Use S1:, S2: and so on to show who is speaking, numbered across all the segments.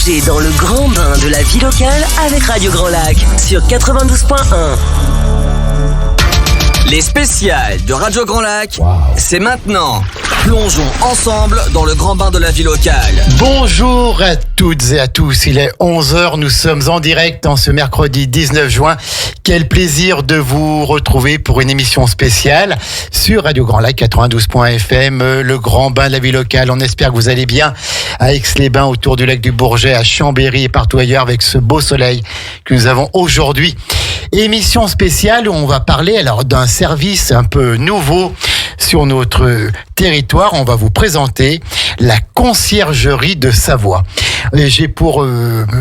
S1: Plongez dans le grand bain de la vie locale avec Radio Grand Lac sur 92.1.
S2: Les spéciales de Radio Grand Lac, c'est maintenant. Plongeons ensemble dans le grand bain de la vie locale.
S3: Bonjour à toutes et à tous, il est 11h, nous sommes en direct en ce mercredi 19 juin. Quel plaisir de vous retrouver pour une émission spéciale sur Radio Grand Lac 92.fm, le grand bain de la vie locale. On espère que vous allez bien à Aix-les-Bains, autour du lac du Bourget, à Chambéry et partout ailleurs avec ce beau soleil que nous avons aujourd'hui. Émission spéciale où on va parler alors d'un service un peu nouveau sur notre territoire. On va vous présenter la conciergerie de Savoie. J'ai pour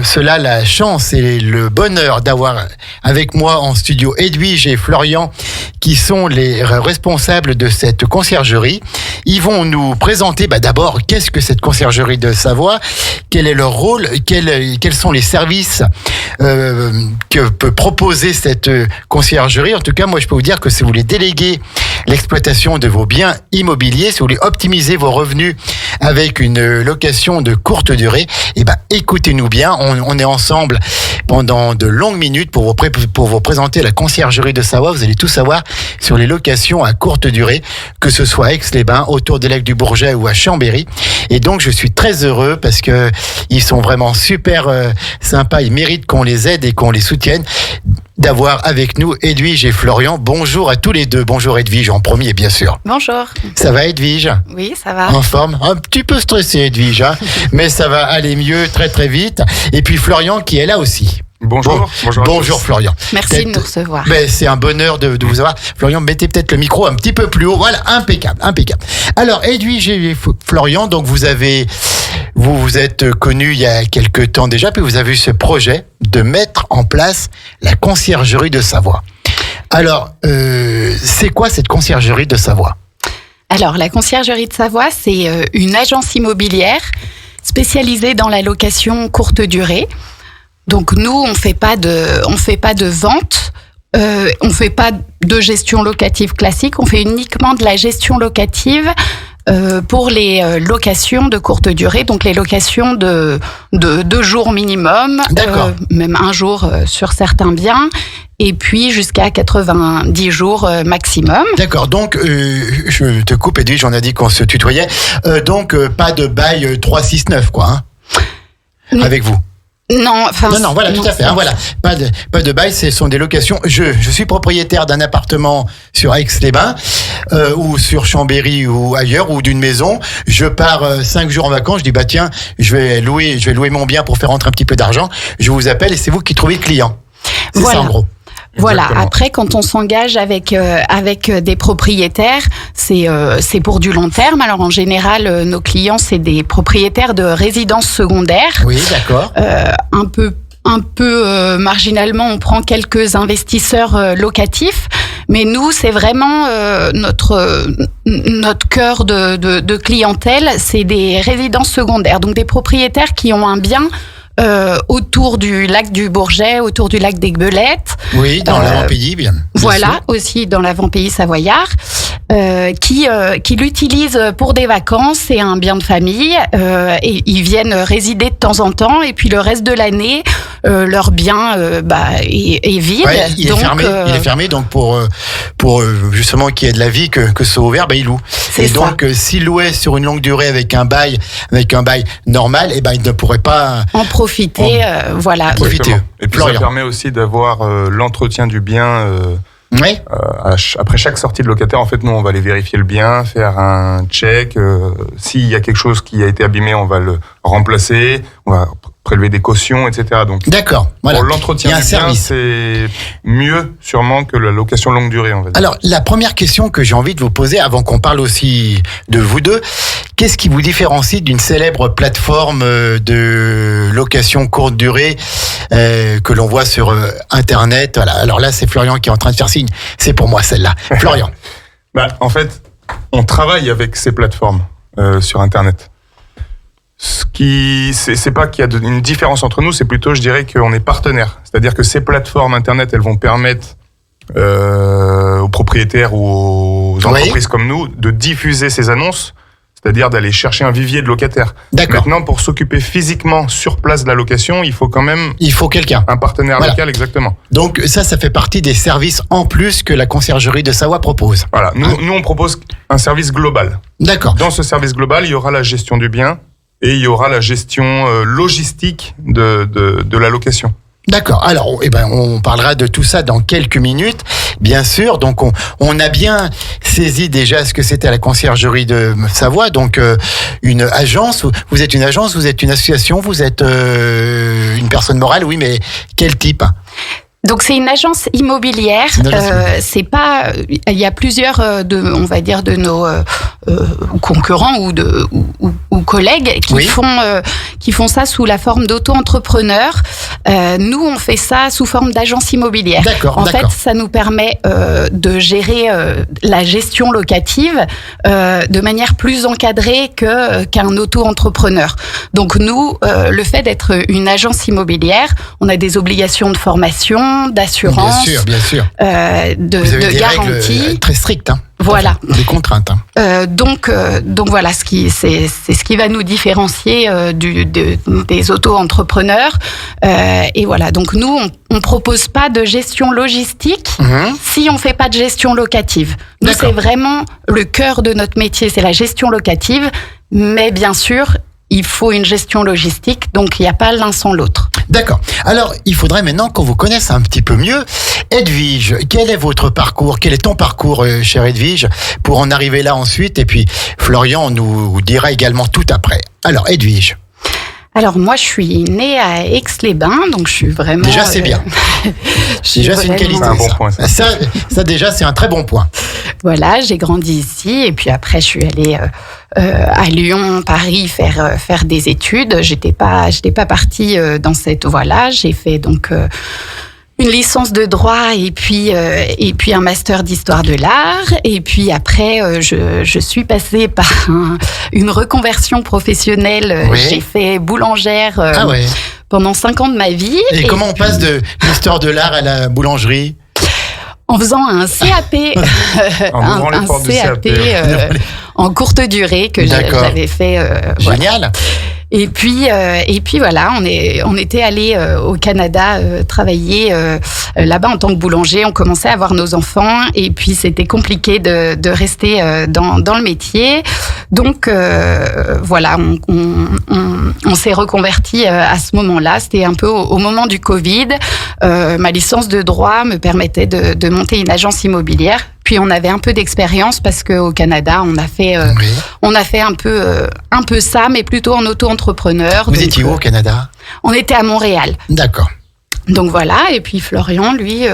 S3: cela la chance et le bonheur d'avoir avec moi en studio Edwige et Florian qui sont les responsables de cette conciergerie. Ils vont nous présenter d'abord qu'est-ce que cette conciergerie de Savoie, quel est leur rôle, quels sont les services que peut proposer cette conciergerie. En tout cas, moi je peux vous dire que si vous voulez déléguer l'exploitation de vos biens immobiliers, si vous voulez optimiser vos revenus avec une location de courte durée, écoutez-nous bien, on est ensemble pendant de longues minutes pour vous présenter la conciergerie de Savoie. Vous allez tout savoir sur les locations à courte durée, que ce soit à Aix-les-Bains, autour des lacs du Bourget ou à Chambéry. Et donc je suis très heureux parce que ils sont vraiment super sympas, ils méritent qu'on les aide et qu'on les soutienne. D'avoir avec nous Edwige et Florian. Bonjour à tous les deux. Bonjour Edwige en premier, bien sûr.
S4: Bonjour.
S3: Ça va Edwige ?
S4: Oui, ça va.
S3: En forme ? Un petit peu stressé Edwige, mais ça va aller mieux très très vite. Et puis Florian qui est là aussi.
S5: Bonjour.
S3: Bonjour Florian.
S4: Merci de nous recevoir.
S3: C'est un bonheur de vous avoir. Florian, mettez peut-être le micro un petit peu plus haut. Voilà, impeccable. Alors Edwige et Florian, donc vous êtes connus il y a quelques temps déjà, puis vous avez eu ce projet de mettre en place la conciergerie de Savoie. Alors, c'est quoi cette conciergerie de Savoie ?
S4: Alors, la conciergerie de Savoie, c'est une agence immobilière spécialisée dans la location courte durée. Donc nous, on fait pas de vente, on fait pas de gestion locative classique, on fait uniquement de la gestion locative pour les locations de courte durée, donc les locations de 2 jours minimum, même 1 jour sur certains biens, et puis jusqu'à 90 jours maximum.
S3: D'accord, donc je te coupe Edwige, on a dit qu'on se tutoyait, donc pas de bail 369 quoi, avec vous.
S4: Non,
S3: voilà, tout à fait. Voilà, pas de bail, ce sont des locations. Je suis propriétaire d'un appartement sur Aix-les-Bains ou sur Chambéry ou ailleurs ou d'une maison. Je pars 5 jours en vacances. Je dis tiens, je vais louer mon bien pour faire rentrer un petit peu d'argent. Je vous appelle et c'est vous qui trouvez le client. C'est ça en gros.
S4: Voilà.
S5: Exactement.
S4: Après, quand on s'engage avec des propriétaires, c'est pour du long terme. Alors en général, nos clients c'est des propriétaires de résidences secondaires.
S3: Oui, d'accord.
S4: Un peu marginalement, on prend quelques investisseurs locatifs, mais nous c'est vraiment notre cœur de clientèle, c'est des résidences secondaires, donc des propriétaires qui ont un bien autour du lac du Bourget, autour du lac d'Aiguebelette.
S3: Oui, dans l'avant-pays, bien
S4: Voilà,
S3: sûr.
S4: aussi dans l'avant-pays savoyard, qui l'utilisent pour des vacances, c'est un bien de famille, et ils viennent résider de temps en temps, et puis le reste de l'année, leur bien est vide.
S3: Ouais, il
S4: donc,
S3: est fermé, donc pour justement qu'il y ait de la vie, que ce soit ouvert, il loue. Et donc, s'il louait sur une longue durée avec un bail normal, il ne pourrait pas
S4: en profiter, voilà.
S3: Profiter.
S5: Et puis ça permet aussi d'avoir l'entretien du bien.
S3: Oui.
S5: Après chaque sortie de locataire, en fait, nous, on va aller vérifier le bien, faire un check. S'il y a quelque chose qui a été abîmé, on va le remplacer. On va prélever des cautions, etc. Donc,
S3: d'accord. Voilà.
S5: Pour l'entretien du bien, c'est mieux sûrement que la location longue durée, on va dire.
S3: Alors, la première question que j'ai envie de vous poser, avant qu'on parle aussi de vous deux, qu'est-ce qui vous différencie d'une célèbre plateforme de location courte durée que l'on voit sur Internet ? Voilà. Alors là, c'est Florian qui est en train de faire signe. C'est pour moi celle-là. Florian.
S5: En fait, on travaille avec ces plateformes sur Internet. C'est pas qu'il y a une différence entre nous, c'est plutôt, je dirais, qu'on est partenaires. C'est-à-dire que ces plateformes Internet, elles vont permettre aux propriétaires ou aux entreprises comme nous de diffuser ces annonces c'est-à-dire d'aller chercher un vivier de locataires.
S3: D'accord.
S5: Maintenant, pour s'occuper physiquement sur place de la location, il faut quand même
S3: Il faut quelqu'un.
S5: un partenaire
S3: Voilà.
S5: local, exactement.
S3: Donc ça fait partie des services en plus que la conciergerie de Savoie propose.
S5: Voilà. Nous, on propose un service global.
S3: D'accord.
S5: Dans ce service global, il y aura la gestion du bien et il y aura la gestion logistique de la location.
S3: D'accord. Alors, on parlera de tout ça dans quelques minutes, bien sûr. Donc, on a bien saisi déjà ce que c'était la conciergerie de Savoie. Donc, une agence. Vous êtes une agence, vous êtes une association, vous êtes une personne morale. Oui, mais quel type ?
S4: Donc c'est une agence immobilière. C'est pas. Il y a plusieurs on va dire de nos concurrents ou collègues qui font ça sous la forme d'auto-entrepreneurs. Nous on fait ça sous forme d'agence immobilière.
S3: D'accord.
S4: En fait, ça nous permet de gérer la gestion locative de manière plus encadrée qu'un auto-entrepreneur. Donc nous, le fait d'être une agence immobilière, on a des obligations de formation, d'assurance,
S3: bien sûr.
S4: Vous avez
S3: des
S4: garantie.
S3: Règles très strictes.
S4: Voilà.
S3: Des contraintes.
S4: Donc voilà, c'est ce qui va nous différencier des auto-entrepreneurs. Et voilà, donc nous, on propose pas de gestion logistique si on fait pas de gestion locative. Nous, c'est vraiment le cœur de notre métier, c'est la gestion locative. Mais bien sûr, il faut une gestion logistique, donc il n'y a pas l'un sans l'autre.
S3: D'accord. Alors, il faudrait maintenant qu'on vous connaisse un petit peu mieux. Edwige, quel est votre parcours ? Quel est ton parcours, chère Edwige, pour en arriver là ensuite ? Et puis, Florian nous dira également tout après. Alors, Edwige.
S4: Alors, moi, je suis née à Aix-les-Bains, donc je suis vraiment...
S3: Déjà, c'est bien. Déjà, c'est une qualité.
S5: C'est un bon point, ça.
S3: Ça, déjà, c'est un très bon point.
S4: Voilà, j'ai grandi ici, et puis après, je suis allée à Lyon, Paris, faire des études. J'étais pas partie dans cette voie-là. J'ai fait donc une licence de droit et puis un master d'histoire de l'art. Et puis après, je suis passée par une reconversion professionnelle.
S3: Oui.
S4: J'ai fait boulangère pendant 5 ans de ma vie.
S3: Et comment on passe de l'histoire de l'art à la boulangerie ?
S4: En faisant un CAP,
S5: En ouvrant les portes du CAP.
S4: en courte durée que j'avais fait.
S3: Génial.
S4: Et puis voilà, on était allé au Canada travailler là-bas en tant que boulanger. On commençait à avoir nos enfants et puis c'était compliqué de rester dans le métier. Donc voilà, on s'est reconverti à ce moment-là. C'était un peu au moment du Covid. Ma licence de droit me permettait de monter une agence immobilière. Puis on avait un peu d'expérience parce qu'au Canada, on a fait un peu ça, mais plutôt en auto-entrepreneur.
S3: Vous étiez où au Canada ?
S4: On était à Montréal.
S3: D'accord.
S4: Donc voilà, et puis Florian, lui...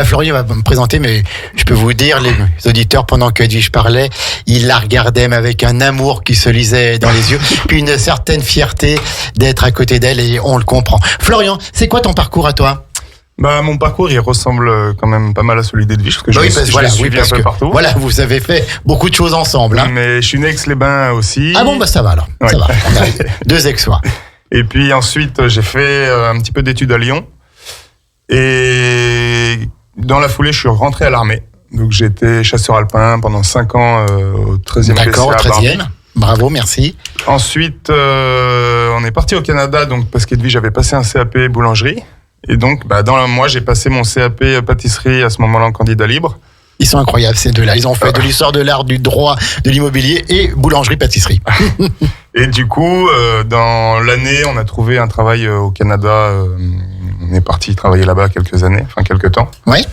S3: Florian va me présenter, mais je peux vous dire, les auditeurs, pendant que Edwige parlait, il la regardait, mais avec un amour qui se lisait dans les yeux, puis une certaine fierté d'être à côté d'elle, et on le comprend. Florian, c'est quoi ton parcours à toi ?
S5: Mon parcours, il ressemble quand même pas mal à celui d'Edwige, parce que je l'ai suivi un peu partout.
S3: Voilà, vous avez fait beaucoup de choses ensemble. Hein.
S5: Mais je suis né à Aix-les-Bains aussi.
S3: Ah bon, ça va alors.
S5: Ouais.
S3: Ça va. On a 2 Aixois.
S5: Et puis ensuite, j'ai fait un petit peu d'études à Lyon. Et dans la foulée, je suis rentré à l'armée. Donc j'étais chasseur alpin pendant 5 ans au 13e
S3: D'accord, au
S5: PCA à
S3: 13e.
S5: Barbie.
S3: Bravo, merci.
S5: Ensuite, on est parti au Canada donc parce qu'Edwige avait passé un CAP boulangerie. Et donc, moi, j'ai passé mon CAP pâtisserie à ce moment-là en candidat libre.
S3: Ils sont incroyables, ces deux-là. Ils ont fait de l'histoire de l'art, du droit, de l'immobilier et boulangerie-pâtisserie.
S5: Et du coup, dans l'année, on a trouvé un travail au Canada. On est parti travailler là-bas quelques temps.
S3: Oui.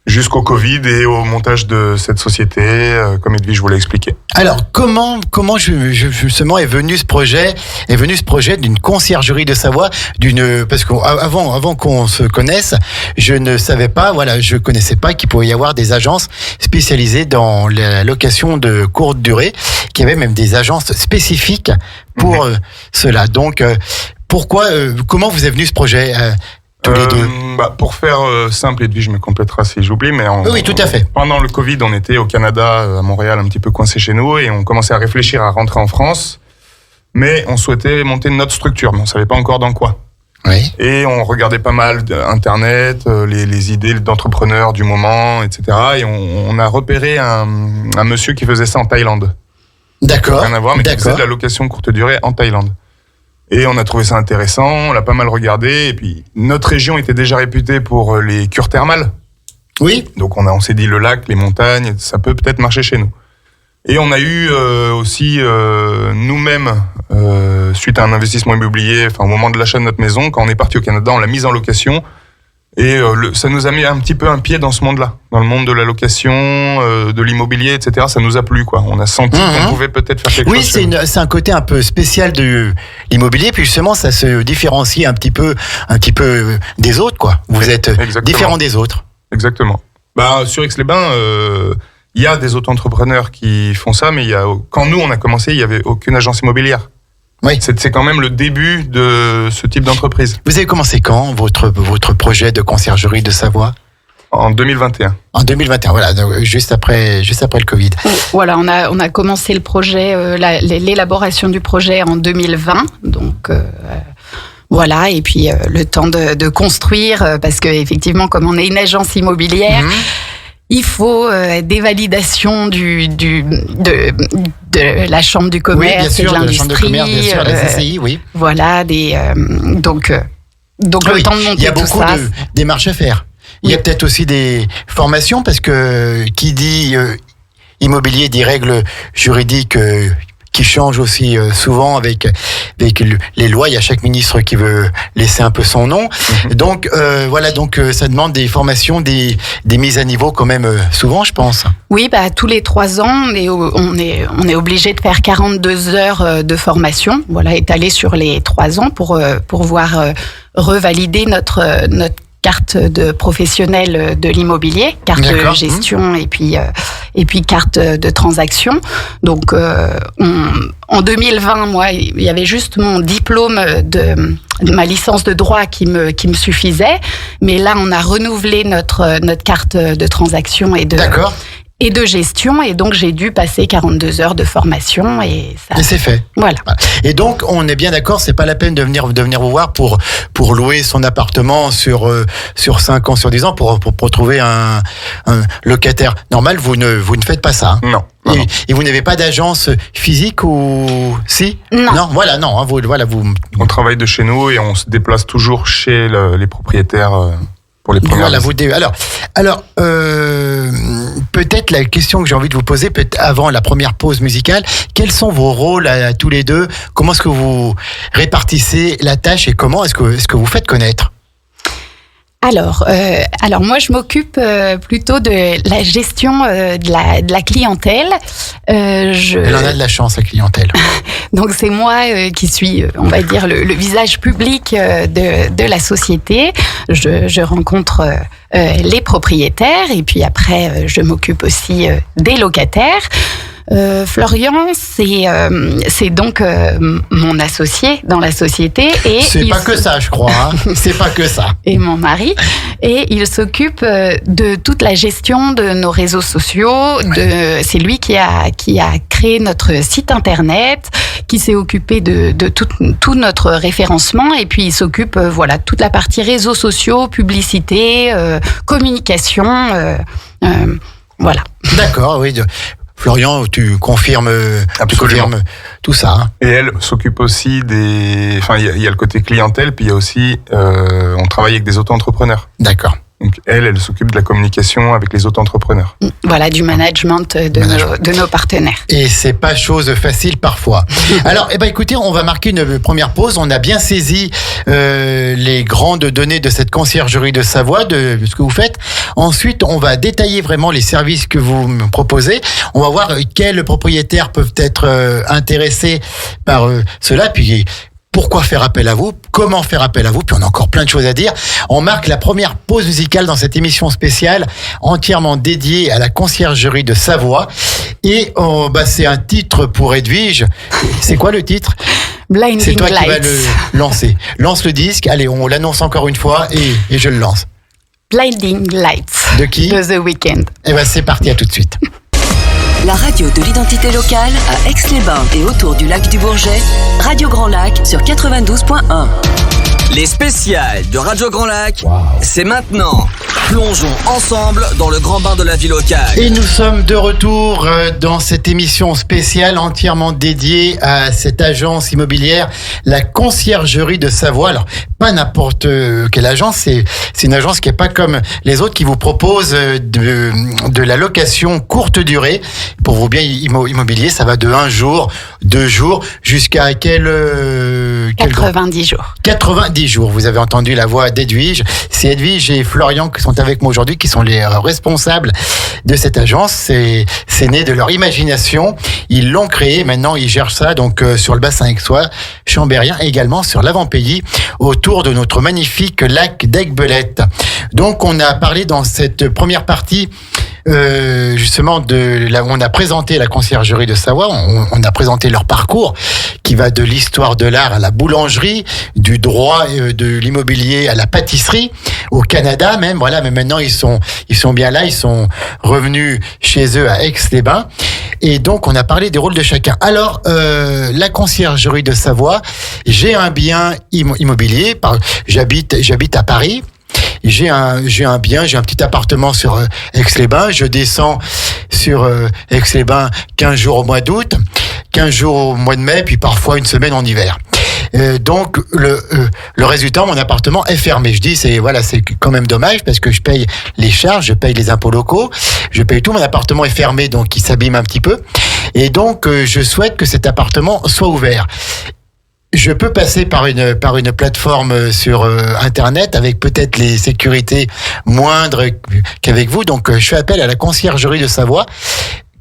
S5: Jusqu'au Covid et au montage de cette société, comme Edwige vous l'a expliqué.
S3: Alors, comment justement est venu ce projet d'une conciergerie de Savoie, parce qu'avant qu'on se connaisse, je ne savais pas, je connaissais pas qu'il pouvait y avoir des agences spécialisées dans la location de courte durée, qu'il y avait même des agences spécifiques pour cela. Donc, comment vous est venu ce projet tous les deux?
S5: Pour faire simple, Edwige me complétera si j'oublie, mais
S3: oui, tout à fait.
S5: Pendant le Covid, on était au Canada, à Montréal, un petit peu coincé chez nous, et on commençait à réfléchir à rentrer en France, mais on souhaitait monter notre structure, mais on savait pas encore dans quoi.
S3: Oui.
S5: Et on regardait pas mal Internet, les idées d'entrepreneurs du moment, etc. Et on a repéré un monsieur qui faisait ça en Thaïlande.
S3: D'accord.
S5: Rien à voir, mais qui faisait de la location courte durée en Thaïlande. Et on a trouvé ça intéressant, on l'a pas mal regardé, et puis notre région était déjà réputée pour les cures thermales.
S3: Oui.
S5: Donc on s'est dit le lac, les montagnes, ça peut peut-être marcher chez nous. Et on a eu aussi nous-mêmes, suite à un investissement immobilier, au moment de l'achat de notre maison, quand on est parti au Canada, on l'a mise en location. Et ça nous a mis un petit peu un pied dans ce monde-là, dans le monde de la location, de l'immobilier, etc. Ça nous a plu, quoi. On a senti qu'on pouvait peut-être faire quelque chose.
S3: Oui, c'est un côté un peu spécial de l'immobilier, puis justement, ça se différencie un petit peu des autres, quoi. Vous êtes différent des autres.
S5: Exactement. Sur Aix-les-Bains, il y a des auto-entrepreneurs qui font ça, mais quand nous, on a commencé, il n'y avait aucune agence immobilière.
S3: Oui.
S5: C'est quand même le début de ce type d'entreprise.
S3: Vous avez commencé quand, votre projet de conciergerie de Savoie ?
S5: En 2021.
S3: En 2021, voilà, donc juste après le Covid.
S4: Voilà, on a commencé le projet, l'élaboration du projet en 2020, donc voilà, et puis le temps de construire, parce que effectivement, comme on est une agence immobilière, il faut des validations de la chambre du commerce,
S3: bien sûr,
S4: de l'industrie,
S3: la chambre de commerce, bien sûr, les CCI, oui.
S4: Voilà, donc le temps de monter tout ça.
S3: Il y a beaucoup de démarches à faire. Il y a peut-être aussi des formations, parce que qui dit immobilier dit règles juridiques qui changent aussi souvent avec les lois. Il y a chaque ministre qui veut laisser un peu son nom. Donc voilà, ça demande des formations, des mises à niveau quand même souvent, je pense.
S4: Oui, tous les 3 ans, on est obligé de faire 42 heures de formation, voilà, étalées sur les 3 ans pour pouvoir revalider notre carte de professionnel de l'immobilier, carte de gestion et puis carte de transaction. Donc en 2020, moi, il y avait juste mon diplôme de ma licence de droit qui me suffisait, mais là on a renouvelé notre carte de transaction et de gestion, et donc j'ai dû passer 42 heures de formation et
S3: c'est fait.
S4: Voilà.
S3: Et donc on est bien d'accord, c'est pas la peine de venir vous voir pour louer son appartement sur 5 ans, sur 10 ans pour trouver un locataire normal. Vous ne faites pas ça.
S5: Non.
S3: Et vous n'avez pas d'agence physique ou si?
S4: Non.
S3: Voilà, non. Vous.
S5: On travaille de chez nous et on se déplace toujours chez les propriétaires. Pour les premières
S3: Alors, peut-être la question que j'ai envie de vous poser, peut-être avant la première pause musicale, quels sont vos rôles à tous les deux? Comment est-ce que vous répartissez la tâche et comment est-ce que vous faites connaître?
S4: Alors moi je m'occupe plutôt de la gestion de la clientèle.
S3: Elle en a de la chance, la clientèle.
S4: Donc c'est moi qui suis, on va dire, le visage public de la société. Je rencontre les propriétaires et puis après je m'occupe aussi des locataires. Florian, c'est donc mon associé dans la société. Et
S3: c'est pas que ça, je crois. Hein. C'est pas que ça.
S4: Et mon mari. Et il s'occupe de toute la gestion de nos réseaux sociaux. C'est lui qui a créé notre site internet, qui s'est occupé de tout notre référencement. Et puis il s'occupe, toute la partie réseaux sociaux, publicité, communication. Voilà.
S3: D'accord, oui. Florian, tu confirmes tout ça. Hein.
S5: Et elle s'occupe aussi il y a le côté clientèle, puis il y a aussi, on travaille avec des auto-entrepreneurs.
S3: D'accord.
S5: Donc elle s'occupe de la communication avec les auto-entrepreneurs.
S4: Voilà, du management de nos partenaires.
S3: Et c'est pas chose facile parfois. Alors, écoutez, on va marquer une première pause. On a bien saisi les grandes données de cette conciergerie de Savoie, de ce que vous faites. Ensuite, on va détailler vraiment les services que vous me proposez. On va voir quels propriétaires peuvent être intéressés par cela. Puis pourquoi faire appel à vous? Comment faire appel à vous? Puis on a encore plein de choses à dire. On marque la première pause musicale dans cette émission spéciale entièrement dédiée à la conciergerie de Savoie. Et c'est un titre pour Edwige. C'est quoi le titre?
S4: Blinding Lights.
S3: C'est toi qui vas le lancer. Lance le disque. Allez, on l'annonce encore une fois et je le lance.
S4: Blinding Lights.
S3: De qui?
S4: De The Weeknd.
S3: C'est parti, à tout de suite.
S1: la radio de l'identité locale à Aix-les-Bains et autour du lac du Bourget. Radio Grand Lac sur 92.1.
S2: Les spéciales de Radio Grand Lac, c'est maintenant. Plongeons ensemble dans le grand bain de la vie locale.
S3: Et nous sommes de retour dans cette émission spéciale entièrement dédiée à cette agence immobilière, la Conciergerie de Savoie. Alors, pas n'importe quelle agence, c'est une agence qui est pas comme les autres qui vous propose de la location courte durée pour vos biens immobiliers. Ça va de 1 jour, 2 jours, jusqu'à quel
S4: 90 jours.
S3: 90 jours. Vous avez entendu la voix d'Edwige. C'est Edwige et Florian qui sont avec moi aujourd'hui, qui sont les responsables de cette agence. C'est né de leur imagination. Ils l'ont créé. Maintenant, ils gèrent ça donc sur le bassin aixois, chambérien, et également sur l'Avant-Pays, autour de notre magnifique lac d'Aiguebelette. Donc, on a parlé dans cette première partie justement on a présenté la Conciergerie de Savoie, on a présenté leur parcours qui va de l'histoire de l'art à la boulangerie, du droit de l'immobilier à la pâtisserie, au Canada même, voilà, mais maintenant ils sont bien là, ils sont revenus chez eux à Aix-les-Bains, et donc on a parlé des rôles de chacun. Alors la Conciergerie de Savoie, j'ai un bien immobilier, j'habite à Paris. J'ai un petit appartement sur Aix-les-Bains. Je descends sur Aix-les-Bains 15 jours au mois d'août, 15 jours au mois de mai, puis parfois une semaine en hiver. Donc le résultat, mon appartement est fermé. Je dis c'est quand même dommage parce que je paye les charges, je paye les impôts locaux, je paye tout. Mon appartement est fermé, donc il s'abîme un petit peu. Et donc je souhaite que cet appartement soit ouvert. Je peux passer par une plateforme sur Internet avec peut-être les sécurités moindres qu'avec vous. Donc, je fais appel à la Conciergerie de Savoie.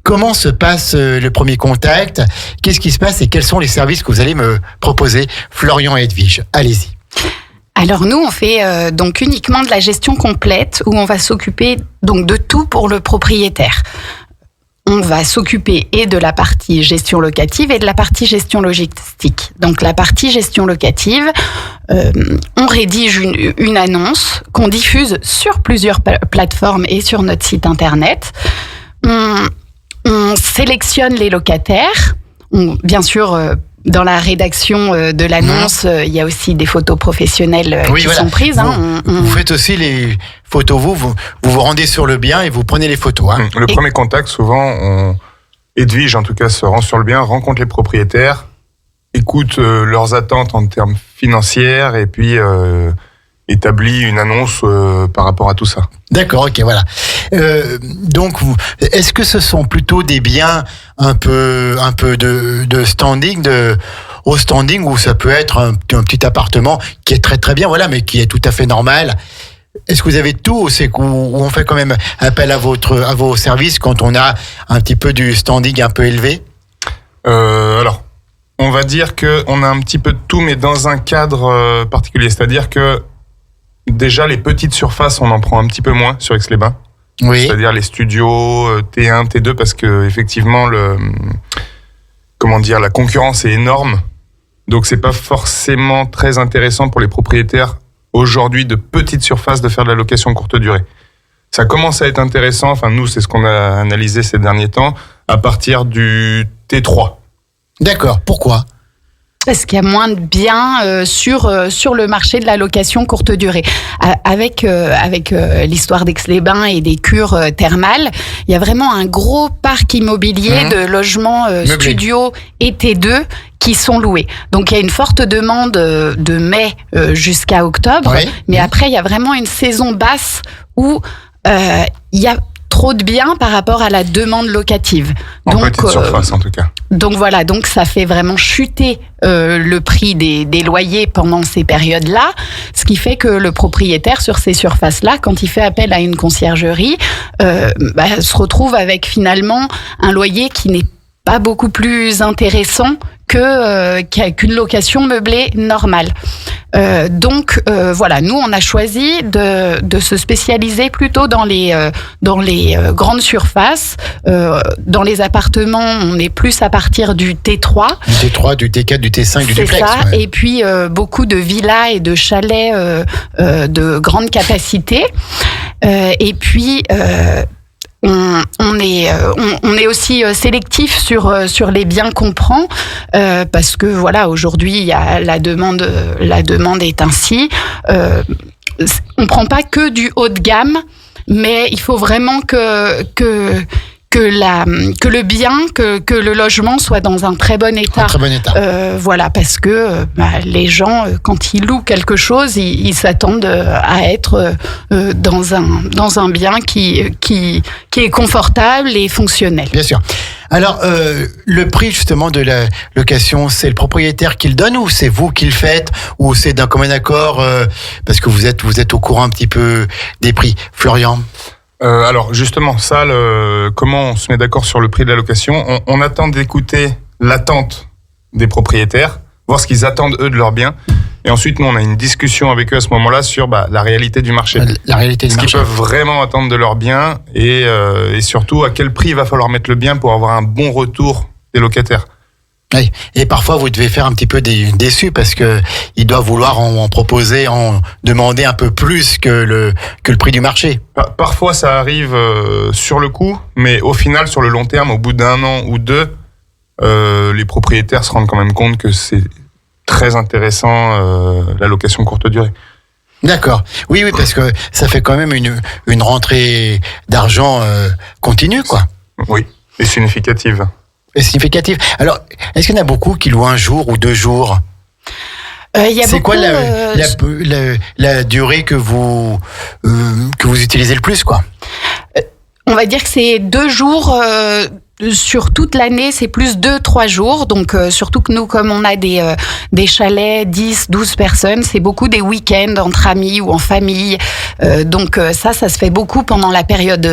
S3: Comment se passe le premier contact? Qu'est-ce qui se passe et quels sont les services que vous allez me proposer, Florian et Edwige? Allez-y.
S4: Alors nous, on fait donc uniquement de la gestion complète où on va s'occuper donc de tout pour le propriétaire. On va s'occuper et de la partie gestion locative et de la partie gestion logistique. Donc la partie gestion locative, on rédige une annonce qu'on diffuse sur plusieurs plateformes et sur notre site internet. On sélectionne les locataires. Bien sûr, dans la rédaction de l'annonce, il y a aussi des photos professionnelles sont prises.
S3: Vous faites aussi les photos, vous rendez sur le bien et vous prenez les photos.
S5: Le premier contact, souvent, Edwige en tout cas se rend sur le bien, rencontre les propriétaires, écoute leurs attentes en termes financiers et puis établit une annonce par rapport à tout ça.
S3: D'accord, ok, voilà. Donc, est-ce que ce sont plutôt des biens un peu de standing, au standing, ou ça peut être un petit appartement qui est très très bien, voilà, mais qui est tout à fait normal? Est-ce que vous avez tout, ou on fait quand même appel à vos services quand on a un petit peu du standing un peu élevé?
S5: Alors, on va dire que on a un petit peu de tout, mais dans un cadre particulier, c'est-à-dire que déjà, les petites surfaces, on en prend un petit peu moins sur Aix-les-Bains.
S3: Oui. C'est-à-dire
S5: les studios T1, T2, parce que effectivement, la concurrence est énorme. Donc, c'est pas forcément très intéressant pour les propriétaires aujourd'hui de petites surfaces de faire de la location courte durée. Ça commence à être intéressant. Enfin, nous, c'est ce qu'on a analysé ces derniers temps à partir du T3.
S3: D'accord. Pourquoi ?
S4: Parce qu'il y a moins de biens sur le marché de la location courte durée. Avec l'histoire d'Aix-les-Bains et des cures thermales, il y a vraiment un gros parc immobilier de logements studios et T2 qui sont loués. Donc il y a une forte demande de mai jusqu'à octobre, mais après il y a vraiment une saison basse où il y a trop de biens par rapport à la demande locative.
S5: En petite surface, en tout cas.
S4: Donc voilà, donc ça fait vraiment chuter le prix des loyers pendant ces périodes-là, ce qui fait que le propriétaire sur ces surfaces-là, quand il fait appel à une conciergerie, se retrouve avec finalement un loyer qui n'est pas beaucoup plus intéressant qu'une location meublée normale. Donc voilà, nous on a choisi de se spécialiser plutôt dans les grandes surfaces. Dans les appartements, on est plus à partir du T3.
S3: Du T3, du T4, du T5, du duplex.
S4: C'est ça. Ouais. Et puis beaucoup de villas et de chalets de grande capacité. Et puis on est aussi sélectif sur les biens qu'on prend parce que voilà, aujourd'hui il y a la demande est ainsi. On prend pas que du haut de gamme, mais il faut vraiment que le bien, que le logement soit dans un très bon état. Voilà, parce que les gens, quand ils louent quelque chose, ils s'attendent à être dans un bien qui est confortable et fonctionnel.
S3: Bien sûr. Alors, le prix justement de la location, c'est le propriétaire qui le donne ou c'est vous qui le faites ou c'est d'un commun accord parce que vous êtes au courant un petit peu des prix. Florian?
S5: Alors justement, ça, comment on se met d'accord sur le prix de la location, on attend d'écouter l'attente des propriétaires, voir ce qu'ils attendent eux de leurs biens, et ensuite nous on a une discussion avec eux à ce moment-là sur la réalité du marché.
S3: La réalité du marché.
S5: Ce qu'ils peuvent vraiment attendre de leurs biens et surtout à quel prix il va falloir mettre le bien pour avoir un bon retour des locataires.
S3: Oui. Et parfois, vous devez faire un petit peu déçu parce que ils doivent vouloir en proposer, en demander un peu plus que le prix du marché.
S5: Parfois, ça arrive sur le coup, mais au final, sur le long terme, au bout d'un an ou deux, les propriétaires se rendent quand même compte que c'est très intéressant la location courte durée.
S3: D'accord. Oui, parce que ça fait quand même une rentrée d'argent continue, quoi.
S5: Oui, et significative.
S3: Et significative. Alors, est-ce qu'il y en a beaucoup qui louent un jour ou 2 jours? C'est quoi la durée que vous utilisez le plus, quoi?
S4: On va dire que c'est 2 jours. Sur toute l'année, c'est plus 2-3 jours. Donc, surtout que nous, comme on a des chalets, 10-12 personnes, c'est beaucoup des week-ends entre amis ou en famille. Donc, ça se fait beaucoup pendant la période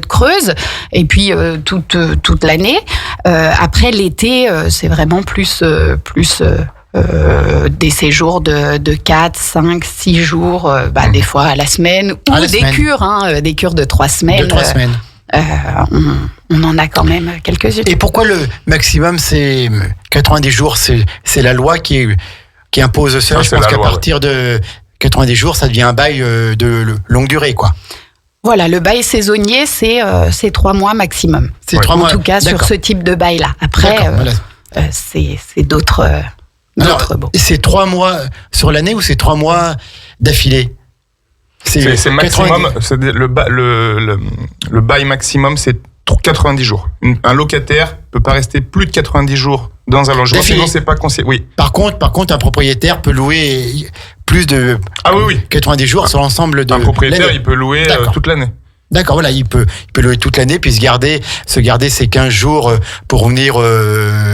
S4: creuse. Et puis, toute l'année. Après, l'été, c'est vraiment plus des séjours de 4, 5, 6 jours, des fois à la semaine. Ou des cures de 3 semaines.
S3: De 3 semaines.
S4: On en a quand même quelques-unes.
S3: Et pourquoi le maximum c'est 90 jours? C'est la loi qui impose ça. Je pense qu'à partir de 90 jours, ça devient un bail de longue durée, quoi.
S4: Voilà, le bail saisonnier, c'est 3 mois maximum.
S3: C'est 3 mois.
S4: En tout cas, sur ce type de bail-là. Après, c'est d'autres.
S3: C'est 3 mois sur l'année ou c'est 3 mois d'affilée?
S5: C'est maximum. Le bail maximum, c'est 90 jours. Un locataire peut pas rester plus de 90 jours dans un logement. Sinon, c'est pas conseillé. Oui.
S3: Par contre, un propriétaire peut louer plus de 90 jours sur l'ensemble de.
S5: Un propriétaire, il peut louer toute l'année.
S3: D'accord, voilà, il peut louer toute l'année puis se garder ses 15 jours pour venir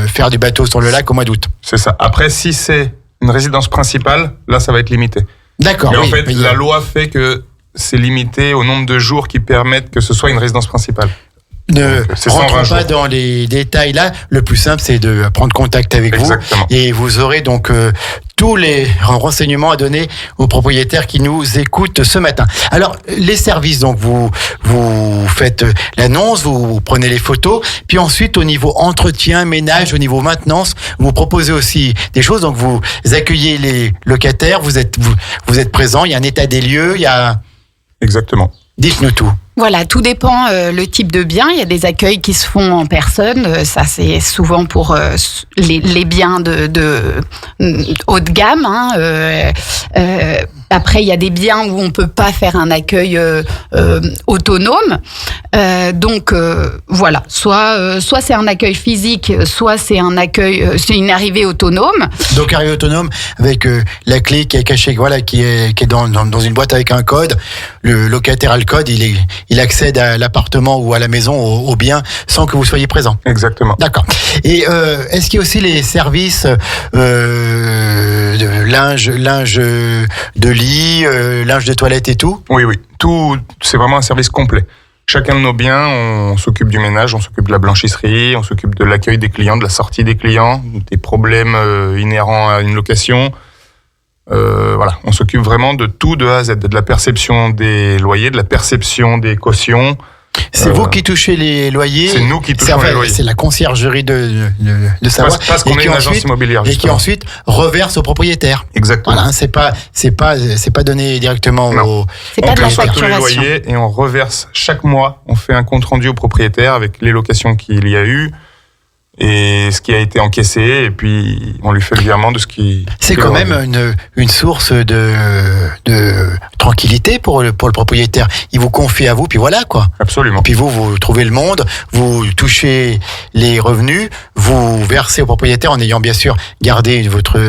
S3: faire du bateau sur le lac au mois d'août.
S5: C'est ça. Après, si c'est une résidence principale, là, ça va être limité.
S3: D'accord.
S5: Mais en fait, la loi fait que c'est limité au nombre de jours qui permettent que ce soit une résidence principale.
S3: Ne rentrons pas dans les détails là. Le plus simple, c'est de prendre contact avec
S5: Exactement.
S3: vous et vous aurez donc tous les renseignements à donner aux propriétaires qui nous écoutent ce matin. Alors, les services, donc vous faites l'annonce, vous prenez les photos, puis ensuite au niveau entretien, ménage, au niveau maintenance, vous proposez aussi des choses. Donc vous accueillez les locataires, vous êtes présent, il y a un état des lieux, il y a...
S5: Exactement.
S3: Dites-nous tout.
S4: Voilà, tout dépend le type de bien. Il y a des accueils qui se font en personne. Ça, c'est souvent pour les biens de haut de gamme. Après, il y a des biens où on peut pas faire un accueil autonome. Donc voilà, soit c'est un accueil physique, soit c'est un accueil, c'est une arrivée autonome.
S3: Donc arrivée autonome avec la clé qui est cachée, voilà, qui est dans une boîte avec un code. Le locataire a le code, il accède à l'appartement ou à la maison, au bien, sans que vous soyez présent.
S5: Exactement.
S3: D'accord. Et est-ce qu'il y a aussi les services de linge de lit, linge de toilette et tout?
S5: Oui. Tout, c'est vraiment un service complet. Chacun de nos biens, on s'occupe du ménage, on s'occupe de la blanchisserie, on s'occupe de l'accueil des clients, de la sortie des clients, des problèmes inhérents à une location. Voilà, on s'occupe vraiment de tout de A à Z, de la perception des loyers, de la perception des cautions,
S3: C'est vous qui touchez les loyers.
S5: C'est nous qui touchons les loyers.
S3: C'est la conciergerie de Savoie.
S5: Parce qu'on est une agence immobilière.
S3: Et qui ensuite reverse aux propriétaires.
S5: Exactement.
S3: Voilà, c'est pas donné directement aux.
S4: C'est pas de la
S5: On touche tous les
S4: facturation.
S5: loyers et on reverse chaque mois. On fait un compte rendu au propriétaire avec les locations qu'il y a eu et ce qui a été encaissé, et puis on lui fait le virement de ce qui.
S3: C'est quand même une source de tranquillité pour le propriétaire. Il vous confie à vous, puis voilà quoi.
S5: Absolument.
S3: Puis vous trouvez le monde, vous touchez les revenus, vous versez au propriétaire en ayant bien sûr gardé votre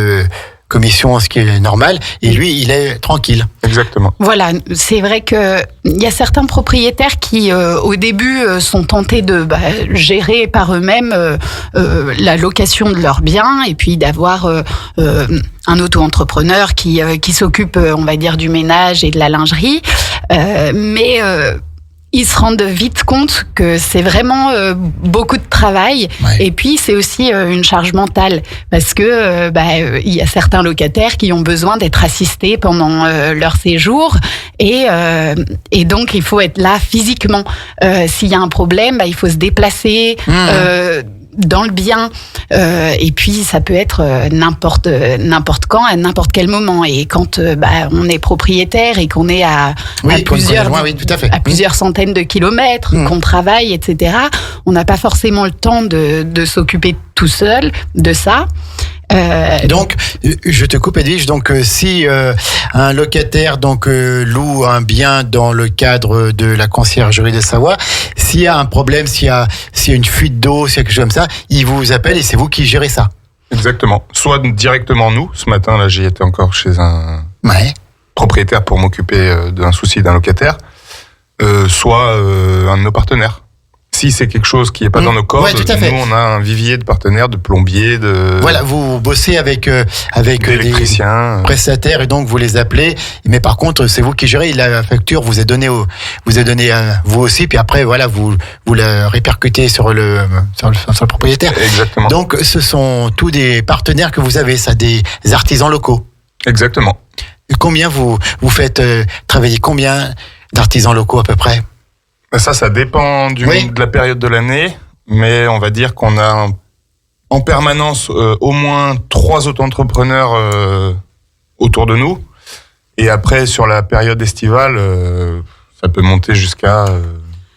S3: commission, ce qui est normal, et lui, il est tranquille.
S5: Exactement.
S4: Voilà, c'est vrai que il y a certains propriétaires qui, au début, sont tentés de gérer par eux-mêmes la location de leurs biens, et puis d'avoir un auto-entrepreneur qui s'occupe, on va dire, du ménage et de la lingerie, mais ils se rendent vite compte que c'est vraiment beaucoup de travail.
S3: Ouais.
S4: Et puis c'est aussi une charge mentale, parce que il y a certains locataires qui ont besoin d'être assistés pendant leur séjour, et donc il faut être là physiquement. S'il y a un problème, il faut se déplacer dans le bien, et puis ça peut être n'importe quand, à n'importe quel moment. Et quand on est propriétaire et qu'on est à plusieurs centaines de kilomètres, qu'on travaille, etc., on n'a pas forcément le temps de s'occuper tout seul de ça.
S3: Donc, je te coupe, Edwige. Donc, si un locataire loue un bien dans le cadre de la conciergerie de Savoie, s'il y a un problème, s'il y a une fuite d'eau, s'il y a quelque chose comme ça, il vous appelle et c'est vous qui gérez ça.
S5: Exactement. Soit directement nous. Ce matin, là, j'y étais encore chez un propriétaire pour m'occuper d'un souci d'un locataire. Soit un de nos partenaires. Si c'est quelque chose qui n'est pas dans nos cordes, nous, on a un vivier de partenaires, de plombiers,
S3: Voilà, vous bossez avec
S5: électriciens,
S3: des prestataires, et donc vous les appelez. Mais par contre, c'est vous qui gérez. La facture vous est donnée à vous aussi, puis après, voilà, vous la répercutez sur le propriétaire.
S5: Exactement.
S3: Donc, ce sont tous des partenaires que vous avez, ça, des artisans locaux.
S5: Exactement.
S3: Et combien vous faites travailler combien d'artisans locaux à peu près?
S5: Ça dépend de la période de l'année, mais on va dire qu'on a en permanence au moins 3 auto-entrepreneurs autour de nous. Et après, sur la période estivale, ça peut monter jusqu'à,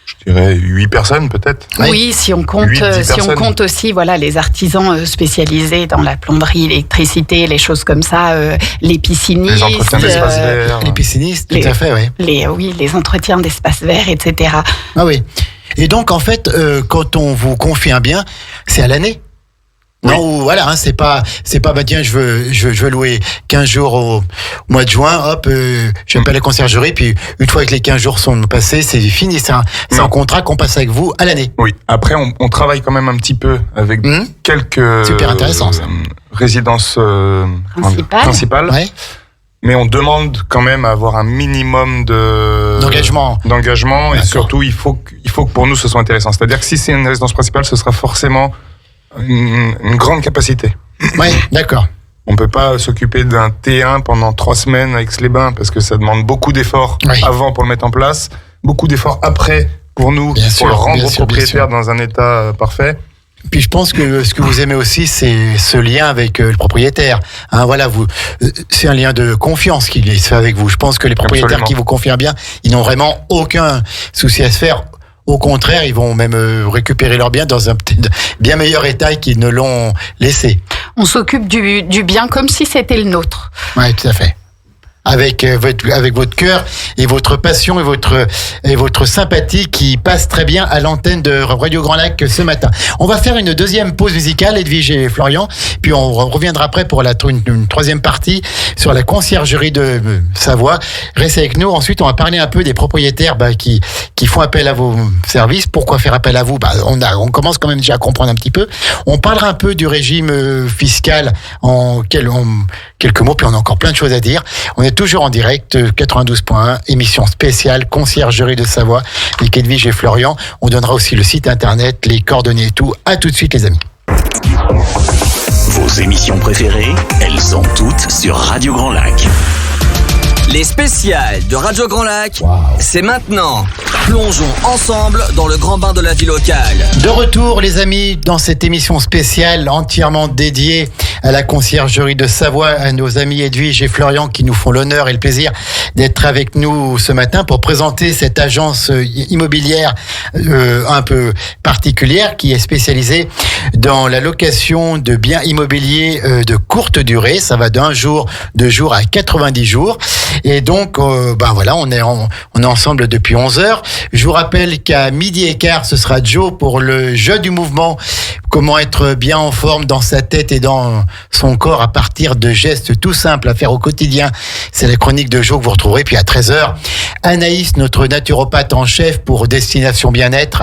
S5: je dirais, 8 personnes peut-être.
S4: Oui, si on compte aussi les artisans spécialisés dans la plomberie, l'électricité, les choses comme ça, les piscinistes.
S5: Les entretiens d'espaces verts.
S3: Les piscinistes, tout à fait, oui.
S4: Les entretiens d'espaces verts, etc.
S3: Ah oui. Et donc, en fait, quand on vous confie un bien, c'est à l'année.
S5: Oui.
S3: Non, voilà, c'est pas, tiens, je veux louer 15 jours au mois de juin, hop, j'appelle la conciergerie, puis une fois que les 15 jours sont passés, c'est fini, c'est un contrat qu'on passe avec vous à l'année.
S5: Oui. Après, on travaille quand même un petit peu avec quelques
S3: super intéressant, ça.
S5: Résidences principales.
S3: Ouais.
S5: Mais on demande quand même à avoir un minimum d'engagement. Et surtout, il faut que pour nous ce soit intéressant. C'est-à-dire que si c'est une résidence principale, ce sera forcément une grande capacité.
S3: Oui, d'accord.
S5: On peut pas s'occuper d'un T1 pendant 3 semaines à Aix-les-Bains parce que ça demande beaucoup d'efforts avant pour le mettre en place, beaucoup d'efforts après pour nous, pour le rendre au propriétaire dans un état parfait.
S3: Puis je pense que ce que vous aimez aussi, c'est ce lien avec le propriétaire. Voilà, c'est un lien de confiance qu'il se fait avec vous. Je pense que les propriétaires qui vous confient un bien, ils n'ont vraiment aucun souci à se faire. Au contraire, ils vont même récupérer leur bien dans un bien meilleur état qu'ils ne l'ont laissé.
S4: On s'occupe du bien comme si c'était le nôtre.
S3: Oui, tout à fait. Avec votre cœur et votre passion et votre sympathie qui passe très bien à l'antenne de Radio Grand Lac ce matin. On va faire une deuxième pause musicale, Edwige et Florian, puis on reviendra après pour une troisième partie sur la conciergerie de Savoie. Restez avec nous. Ensuite, on va parler un peu des propriétaires qui font appel à vos services. Pourquoi faire appel à vous? On commence quand même déjà à comprendre un petit peu. On parlera un peu du régime fiscal en quelques mots, puis on a encore plein de choses à dire. On est toujours en direct, 92.1, émission spéciale Conciergerie de Savoie avec Edwige et Florian. On donnera aussi le site internet, les coordonnées et tout. À tout de suite les amis.
S6: Vos émissions préférées, elles sont toutes sur Radio Grand Lac.
S2: Les spéciales de Radio Grand Lac, c'est maintenant. Plongeons ensemble dans le grand bain de la vie locale.
S3: De retour, les amis, dans cette émission spéciale entièrement dédiée à la conciergerie de Savoie, à nos amis Edwige et Florian qui nous font l'honneur et le plaisir d'être avec nous ce matin pour présenter cette agence immobilière un peu particulière qui est spécialisée dans la location de biens immobiliers de courte durée. Ça va d'1 jour, 2 jours à 90 jours. Et donc, voilà, on est ensemble depuis 11 heures. Je vous rappelle qu'à 12h15, ce sera Joe pour le jeu du mouvement. Comment être bien en forme dans sa tête et dans son corps à partir de gestes tout simples à faire au quotidien. C'est la chronique de Joe que vous retrouverez. Puis à 13h, Anaïs, notre naturopathe en chef pour Destination Bien-être.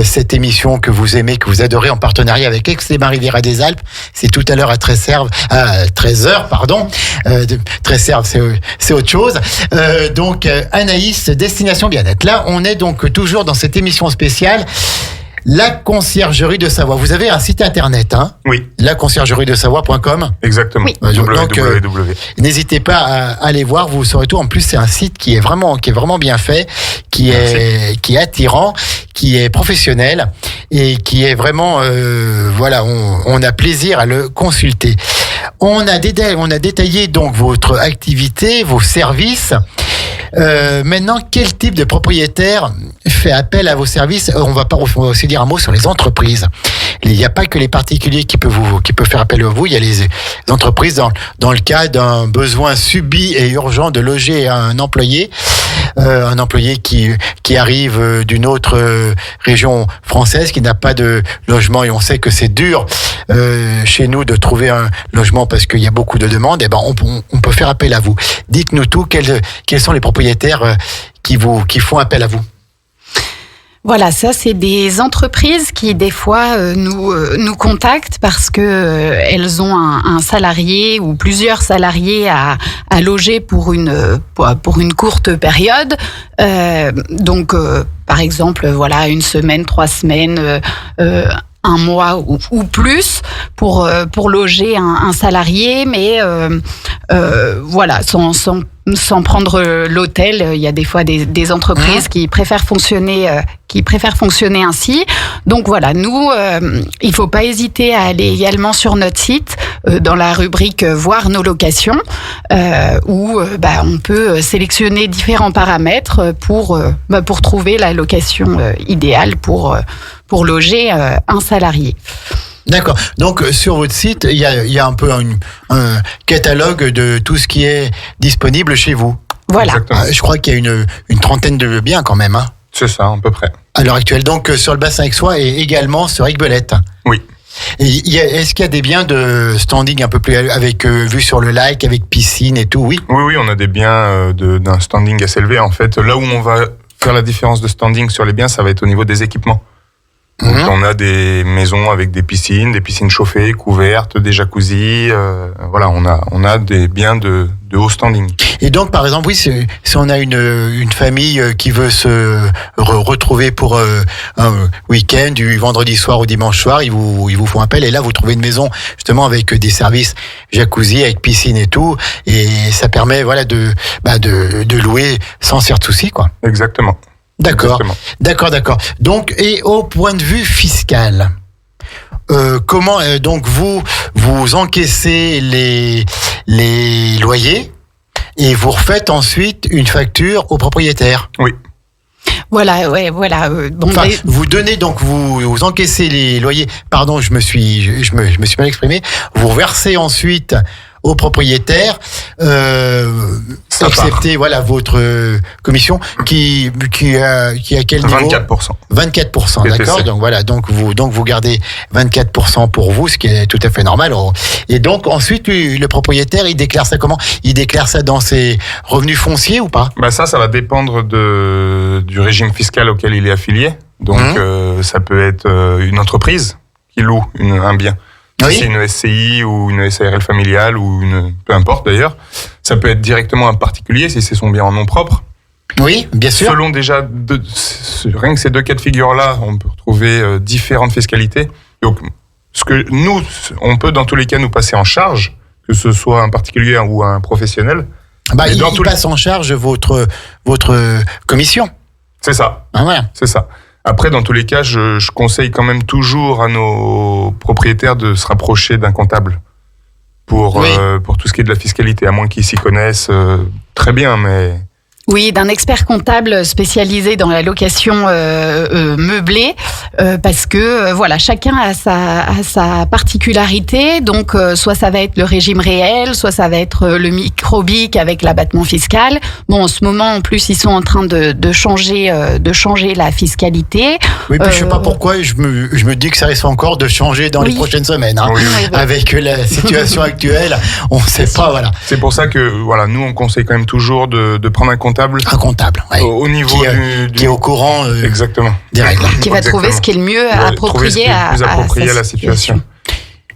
S3: Cette émission que vous aimez, que vous adorez en partenariat avec Aix-les-Bains-Riviera des Alpes. C'est tout à l'heure à 13h, pardon. 13h, c'est autre chose. Donc, Anaïs, Destination Bien-être. Là, on est donc toujours dans cette émission spéciale. La conciergerie de Savoie. Vous avez un site internet, hein ?
S5: Oui.
S3: Laconciergerie-de-Savoie.com.
S5: Exactement.
S4: Oui.
S5: www.
S3: N'hésitez pas à aller voir, vous saurez tout. En plus, c'est un site qui est vraiment bien fait, qui est attirant, qui est professionnel et qui est vraiment, on a plaisir à le consulter. On a détaillé donc votre activité, vos services. Maintenant, quel type de propriétaire fait appel à vos services ? On va aussi dire un mot sur les entreprises. Il n'y a pas que les particuliers qui peuvent faire appel à vous. Il y a les entreprises dans le cas d'un besoin subi et urgent de loger un employé qui arrive d'une autre région française, qui n'a pas de logement, et on sait que c'est dur chez nous de trouver un logement parce qu'il y a beaucoup de demandes. Et on peut faire appel à vous. Dites-nous tout. Quels sont les propriétaires qui font appel à vous ?
S4: Voilà, ça c'est des entreprises qui des fois nous contactent parce que elles ont un salarié ou plusieurs salariés à loger pour une courte période. Donc par exemple, voilà, 1 semaine, 3 semaines, 1 mois ou plus pour loger un salarié, mais voilà, sans prendre l'hôtel. Il y a des fois des entreprises qui préfèrent fonctionner ainsi. Donc voilà, nous, il faut pas hésiter à aller également sur notre site dans la rubrique voir nos locations où on peut sélectionner différents paramètres pour trouver la location idéale pour loger un salarié.
S3: D'accord. Donc, sur votre site, il y a un peu un catalogue de tout ce qui est disponible chez vous.
S4: Voilà.
S3: Je crois qu'il y a une trentaine de biens quand même, hein.
S5: C'est ça, à peu près.
S3: À l'heure actuelle. Donc, sur le bassin aixois et également sur Aiguebelette.
S5: Oui.
S3: Est-ce qu'il y a des biens de standing un peu plus avec vue sur le lac, avec piscine et tout ? Oui.
S5: Oui, on a des biens d'un standing assez élevé. En fait, là où on va faire la différence de standing sur les biens, ça va être au niveau des équipements. Donc, on a des maisons avec des piscines chauffées, couvertes, des jacuzzis. Voilà, on a des biens de haut standing.
S3: Et donc, par exemple, oui, si on a une famille qui veut se retrouver pour un week-end, du vendredi soir au dimanche soir, ils vous font appel. Et là, vous trouvez une maison justement avec des services jacuzzi, avec piscine et tout. Et ça permet, voilà, de louer sans se faire de soucis, quoi.
S5: Exactement.
S3: D'accord. Donc, et au point de vue fiscal, comment donc vous encaissez les loyers et vous refaites ensuite une facture au propriétaire ?
S5: Oui.
S4: Voilà, ouais, voilà.
S3: Vous donnez donc vous encaissez les loyers. Pardon, je me suis mal exprimé. Vous versez ensuite au propriétaire, excepté voilà votre commission qui a quel niveau ?
S5: 24%.
S3: 24%, d'accord. Donc voilà, donc vous gardez 24% pour vous, ce qui est tout à fait normal. Et donc ensuite le propriétaire, il déclare ça comment ? Il déclare ça dans ses revenus fonciers ou pas ?
S5: Ça va dépendre du régime fiscal auquel il est affilié. Donc ça peut être une entreprise qui loue un bien.
S3: Oui.
S5: Si c'est une SCI ou une SARL familiale ou peu importe d'ailleurs, ça peut être directement un particulier si c'est son bien en nom propre.
S3: Oui, bien sûr.
S5: Selon déjà rien que ces 2 cas de figure-là, on peut retrouver différentes fiscalités. Donc, on peut dans tous les cas nous passer en charge, que ce soit un particulier ou un professionnel.
S3: Il passe en charge votre commission.
S5: C'est ça.
S3: Ah, voilà.
S5: C'est ça. Après, dans tous les cas, je conseille quand même toujours à nos propriétaires de se rapprocher d'un comptable pour tout ce qui est de la fiscalité, à moins qu'ils s'y connaissent très bien, mais...
S4: Oui, d'un expert comptable spécialisé dans la location meublée, parce que voilà, chacun a sa particularité. Donc, soit ça va être le régime réel, soit ça va être le micro-BIC avec l'abattement fiscal. Bon, en ce moment, en plus, ils sont en train de changer la fiscalité.
S3: Oui, puis je sais pas pourquoi, je me dis que ça risque encore de changer dans les prochaines semaines. Hein.
S5: Oui.
S3: Avec la situation actuelle, on ne sait pas, voilà.
S5: C'est pour ça que, voilà, nous, on conseille quand même toujours de prendre un comptable.
S3: Un comptable, ouais.
S5: Au niveau
S3: qui est au courant
S5: exactement.
S3: des règles.
S4: Qui va trouver ce qui est le mieux approprié
S5: à la situation.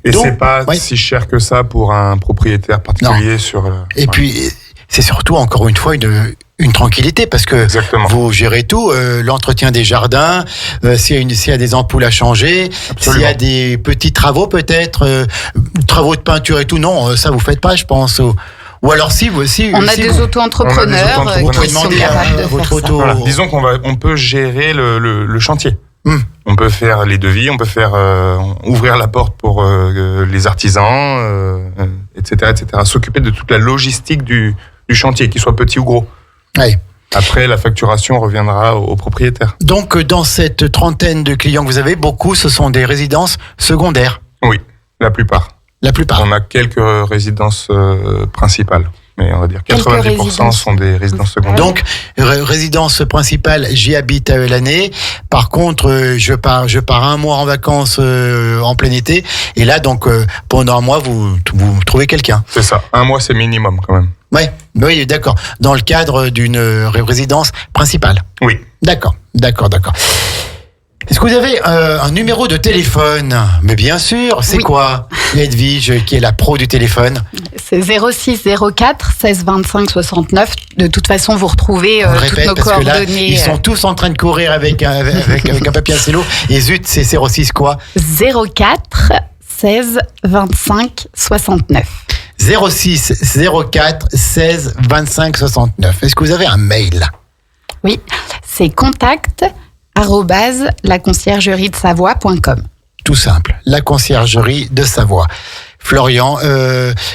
S5: Et donc, c'est pas si cher que ça pour un propriétaire particulier sur.
S3: Et puis, c'est surtout, encore une fois, une tranquillité, parce que vous gérez tout, l'entretien des jardins, s'il y a des ampoules à changer, s'il y a des petits travaux peut-être, travaux de peinture et tout, non, ça vous faites pas, je pense. Ou alors si vous aussi.
S4: On a des auto-entrepreneurs qui sont capables de faire ça.
S5: Voilà. Disons qu'on peut gérer le chantier. On peut faire les devis, on peut faire ouvrir la porte pour les artisans, etc., etc. S'occuper de toute la logistique du chantier, qu'il soit petit ou gros.
S3: Oui.
S5: Après, la facturation reviendra au propriétaire.
S3: Donc, dans cette trentaine de clients que vous avez, beaucoup, ce sont des résidences secondaires.
S5: Oui, la plupart.
S3: La plupart.
S5: On a quelques résidences principales, mais on va dire 90% sont des résidences secondaires.
S3: Donc, résidence principale, j'y habite l'année. Par contre, je pars un mois en vacances en plein été. Et là, donc, pendant un mois, vous trouvez quelqu'un.
S5: C'est ça. Un mois, c'est minimum quand même.
S3: Oui, d'accord. Dans le cadre d'une résidence principale.
S5: Oui.
S3: D'accord. Est-ce que vous avez un numéro de téléphone? Mais bien sûr, c'est quoi, Edwige, qui est la pro du téléphone?
S4: C'est 06 04 16 25 69. De toute façon, vous retrouvez toutes nos coordonnées.
S3: Là, ils sont tous en train de courir avec un papier à stylo. Et zut, c'est 06 quoi?
S4: 04 16 25 69.
S3: 06 04 16 25 69. Est-ce que vous avez un mail?
S4: Oui, c'est contact@laconciergerie-de-Savoie.com.
S3: Tout simple, la conciergerie de Savoie. Florian,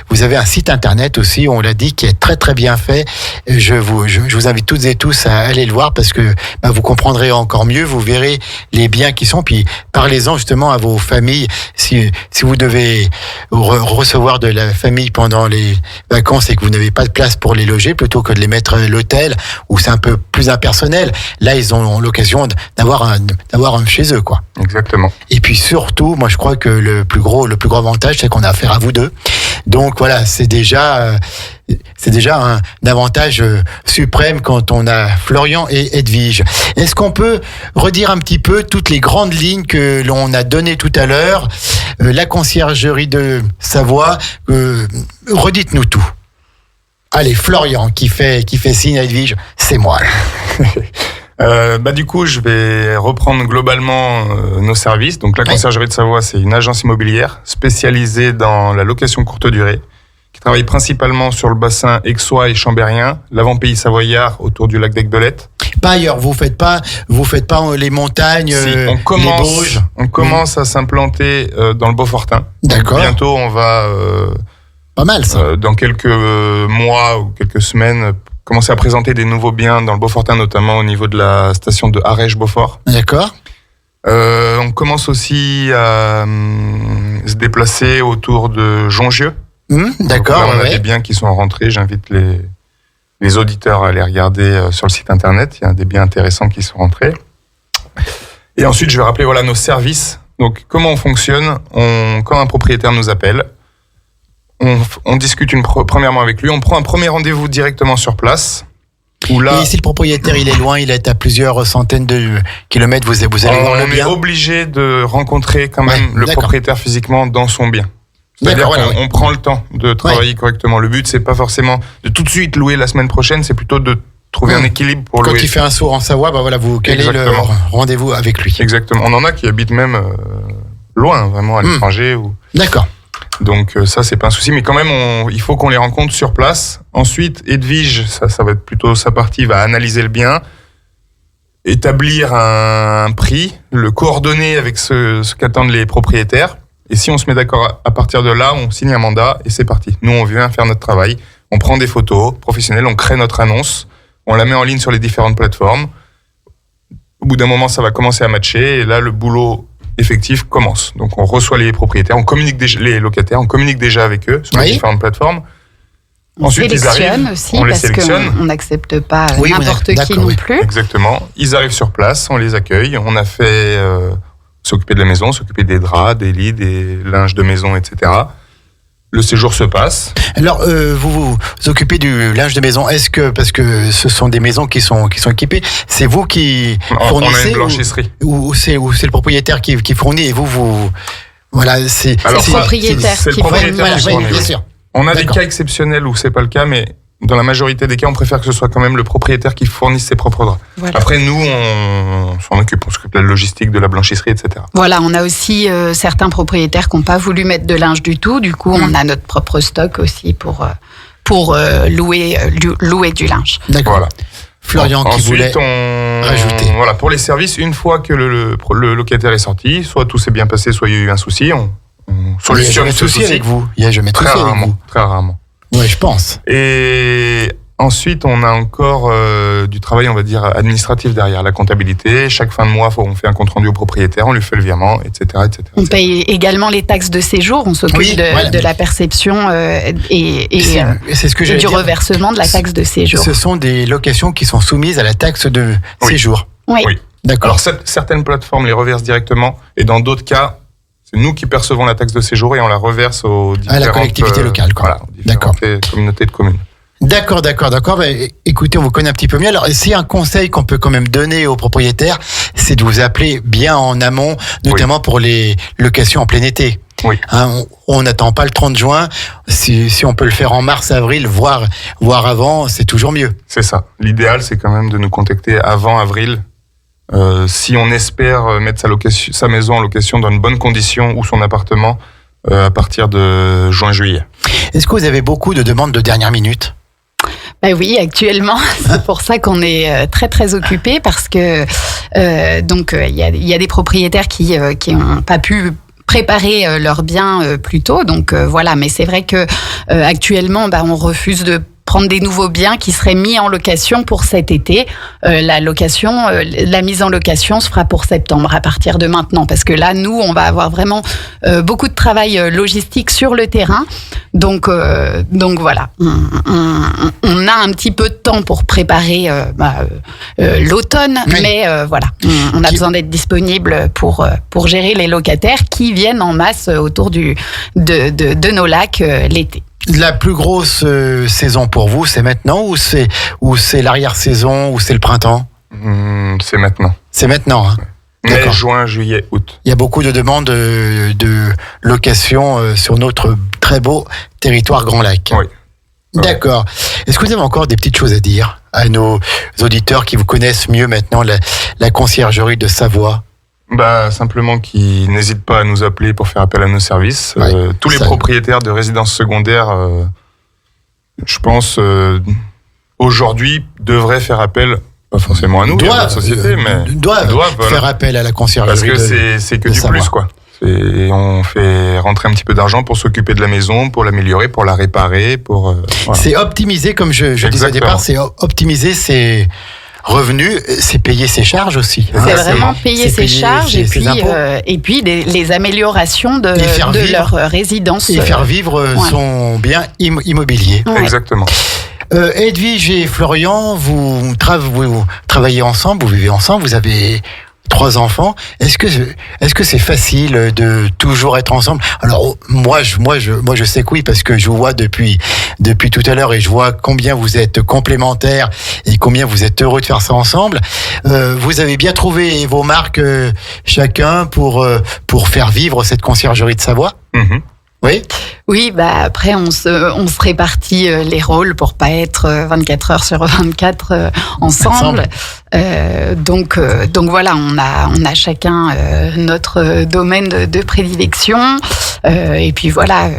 S3: vous avez un site internet aussi, on l'a dit, qui est très très bien fait. Je vous invite toutes et tous à aller le voir parce que vous comprendrez encore mieux, vous verrez les biens qui sont, puis parlez-en justement à vos familles. Si vous devez recevoir de la famille pendant les vacances et que vous n'avez pas de place pour les loger, plutôt que de les mettre à l'hôtel où c'est un peu plus impersonnel, là ils ont l'occasion d'avoir un chez eux, quoi.
S5: Exactement.
S3: Et puis surtout, moi je crois que le plus gros avantage, c'est qu'on a affaire à vous deux. Donc voilà, c'est déjà un avantage suprême quand on a Florian et Edwige. Est-ce qu'on peut redire un petit peu toutes les grandes lignes que l'on a données tout à l'heure, la conciergerie de Savoie, redites-nous tout. Allez, Florian qui fait signe à Edwige, c'est moi.
S5: Du coup, je vais reprendre globalement nos services. Donc, la conciergerie de Savoie, c'est une agence immobilière spécialisée dans la location courte durée, qui travaille principalement sur le bassin aixois et chambérien, l'avant-pays savoyard autour du lac d'Aiguebelette.
S3: Pas ailleurs, vous faites pas les montagnes,
S5: les Bauges. On commence à s'implanter dans le Beaufortain.
S3: D'accord.
S5: Donc, bientôt, on va
S3: pas mal ça.
S5: Dans quelques mois ou quelques semaines, commencer à présenter des nouveaux biens dans le Beaufortain, notamment au niveau de la station de Arèche-Beaufort.
S3: D'accord.
S5: On commence aussi à se déplacer autour de Jongieux.
S3: D'accord.
S5: Donc là, on a des biens qui sont rentrés. J'invite les auditeurs à aller regarder sur le site internet. Il y a des biens intéressants qui sont rentrés. Et ensuite, je vais rappeler nos services. Donc, comment on fonctionne? Quand un propriétaire nous appelle, on discute premièrement avec lui, on prend un premier rendez-vous directement sur place.
S3: Et si le propriétaire il est loin, il est à plusieurs centaines de kilomètres, vous allez voir le bien?
S5: On est obligé de rencontrer quand même le propriétaire physiquement dans son bien. C'est-à-dire qu'on prend le temps de travailler correctement. Le but, c'est pas forcément de tout de suite louer la semaine prochaine, c'est plutôt de trouver un équilibre pour louer.
S3: Quand il fait un saut en Savoie, vous calez le rendez-vous avec lui.
S5: Exactement. On en a qui habitent même loin, vraiment à l'étranger.
S3: D'accord.
S5: Donc ça, c'est pas un souci, mais quand même, il faut qu'on les rencontre sur place. Ensuite, Edwige, ça va être plutôt sa partie, va analyser le bien, établir un prix, le coordonner avec ce qu'attendent les propriétaires. Et si on se met d'accord à partir de là, on signe un mandat et c'est parti. Nous, on vient faire notre travail. On prend des photos professionnelles, on crée notre annonce, on la met en ligne sur les différentes plateformes. Au bout d'un moment, ça va commencer à matcher et là, le boulot effectif commence. Donc, on reçoit les propriétaires, on communique les locataires, on communique déjà avec eux sur les différentes plateformes.
S4: On sélectionne aussi, parce qu'on n'accepte pas n'importe qui non plus.
S5: Exactement. Ils arrivent sur place, on les accueille. On a fait s'occuper de la maison, s'occuper des draps, des lits, des linges de maison, etc. Le séjour se passe.
S3: Alors, vous occupez du linge de maison. Est-ce que, parce que ce sont des maisons qui sont équipées, c'est vous qui fournissez?
S5: On a une blanchisserie.
S3: Ou c'est le propriétaire qui fournit et vous voilà, c'est
S4: le propriétaire
S5: qui fournit.
S3: Bien sûr.
S5: On a des cas exceptionnels où c'est pas le cas, mais dans la majorité des cas, on préfère que ce soit quand même le propriétaire qui fournisse ses propres draps. Voilà. Après, nous, on s'en occupe. On s'occupe de la logistique, de la blanchisserie, etc.
S4: Voilà, on a aussi certains propriétaires qui n'ont pas voulu mettre de linge du tout. Du coup, on a notre propre stock aussi pour louer du linge.
S3: D'accord.
S5: Voilà.
S3: Florian qui voulait rajouter.
S5: Voilà, pour les services, une fois que le locataire est sorti, soit tout s'est bien passé, soit il y a eu un souci, on solutionne ce souci
S3: avec vous. Il y a jamais de souci avec vous.
S5: Très rarement.
S3: Oui, je pense.
S5: Et ensuite, on a encore du travail, on va dire, administratif derrière, la comptabilité. Chaque fin de mois, on fait un compte rendu au propriétaire, on lui fait le virement, etc. etc.
S4: On paye également les taxes de séjour, on s'occupe de la perception et
S3: c'est ce que
S4: du reversement de la taxe de séjour.
S3: Ce sont des locations qui sont soumises à la taxe de séjour.
S4: Oui.
S3: D'accord.
S5: Alors, certaines plateformes les reversent directement, et dans d'autres cas, c'est nous qui percevons la taxe de séjour et on la reverse à
S3: la collectivité locale.
S5: Voilà, aux différentes communautés de communes.
S3: D'accord. Bah, écoutez, on vous connaît un petit peu mieux. Alors, s'il y a un conseil qu'on peut quand même donner aux propriétaires, c'est de vous appeler bien en amont, notamment pour les locations en plein été.
S5: Oui.
S3: On n'attend pas le 30 juin. Si on peut le faire en mars, avril, voire avant, c'est toujours mieux.
S5: C'est ça. L'idéal, c'est quand même de nous contacter avant avril. Si on espère mettre sa maison en location dans une bonne condition ou son appartement à partir de juin-juillet.
S3: Est-ce que vous avez beaucoup de demandes de dernière minute?
S4: Oui, actuellement, c'est pour ça qu'on est très très occupés parce que il y a des propriétaires qui n'ont pas pu préparer leurs biens plus tôt, donc voilà. Mais c'est vrai que actuellement, on refuse de prendre des nouveaux biens qui seraient mis en location pour cet été. La mise en location se fera pour septembre à partir de maintenant, parce que là, nous, on va avoir vraiment beaucoup de travail logistique sur le terrain. Donc voilà, on a un petit peu de temps pour préparer l'automne, mais voilà, on a besoin d'être disponible pour gérer les locataires qui viennent en masse autour de nos lacs l'été.
S3: La plus grosse saison pour vous, c'est maintenant ou c'est l'arrière-saison ou c'est le printemps?
S5: C'est maintenant.
S3: C'est maintenant, hein.
S5: Mai, juin, juillet, août.
S3: Il y a beaucoup de demandes de location sur notre très beau territoire Grand Lac.
S5: Oui.
S3: D'accord. Est-ce que vous avez encore des petites choses à dire à nos auditeurs qui vous connaissent mieux maintenant, la conciergerie de Savoie?
S5: Simplement qu'ils n'hésitent pas à nous appeler pour faire appel à nos services. Tous les propriétaires de résidences secondaires, je pense, aujourd'hui, devraient faire appel, pas forcément à nous, à notre société, mais
S3: doivent faire appel à la conciergerie.
S5: Parce que c'est que du
S3: Savoie.
S5: plus, quoi. Et on fait rentrer un petit peu d'argent pour s'occuper de la maison, pour l'améliorer, pour la réparer, voilà.
S3: C'est optimiser, comme je disais au départ, c'est optimiser ses revenus, c'est payer ses charges aussi.
S4: C'est vraiment payer ses charges et puis les améliorations de leur résidence.
S3: Et faire vivre son bien immobilier.
S5: Ouais. Exactement.
S3: Edwige et Florian, vous travaillez ensemble, vous vivez ensemble, vous avez 3 enfants. Est-ce que c'est facile de toujours être ensemble? Alors moi je sais que oui, parce que je vous vois depuis tout à l'heure et je vois combien vous êtes complémentaires et combien vous êtes heureux de faire ça ensemble. Vous avez bien trouvé vos marques chacun pour faire vivre cette conciergerie de Savoie.
S5: Mm-hmm.
S4: Oui, après on se répartit les rôles pour pas être 24 heures sur 24 ensemble. Donc voilà, on a chacun notre domaine de prédilection et puis voilà,